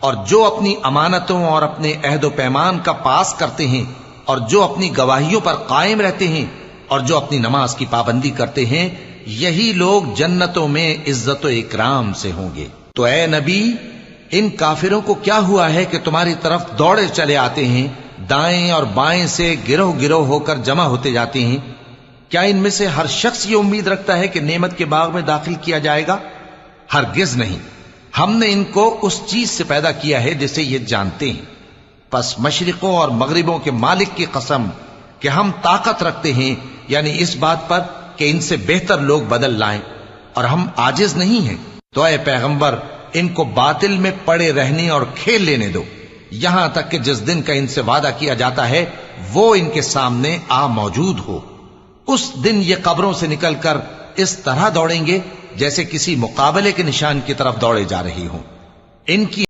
اور جو اپنی امانتوں اور اپنے عہد و پیمان کا پاس کرتے ہیں اور جو اپنی گواہیوں پر قائم رہتے ہیں اور جو اپنی نماز کی پابندی کرتے ہیں، یہی لوگ جنتوں میں عزت و اکرام سے ہوں گے۔ تو اے نبی، ان کافروں کو کیا ہوا ہے کہ تمہاری طرف دوڑے چلے آتے ہیں، دائیں اور بائیں سے گروہ گروہ ہو کر جمع ہوتے جاتے ہیں؟ کیا ان میں سے ہر شخص یہ امید رکھتا ہے کہ نعمت کے باغ میں داخل کیا جائے گا؟ ہرگز نہیں۔ ہم نے ان کو اس چیز سے پیدا کیا ہے جسے یہ جانتے ہیں۔ پس مشرقوں اور مغربوں کے مالک کی قسم کہ ہم طاقت رکھتے ہیں، یعنی اس بات پر کہ ان سے بہتر لوگ بدل لائیں، اور ہم عاجز نہیں ہیں۔ تو اے پیغمبر، ان کو باطل میں پڑے رہنے اور کھیل لینے دو، یہاں تک کہ جس دن کا ان سے وعدہ کیا جاتا ہے وہ ان کے سامنے آ موجود ہو۔ اس دن یہ قبروں سے نکل کر اس طرح دوڑیں گے جیسے کسی مقابلے کے نشان کی طرف دوڑے جا رہی ہوں۔ ان کی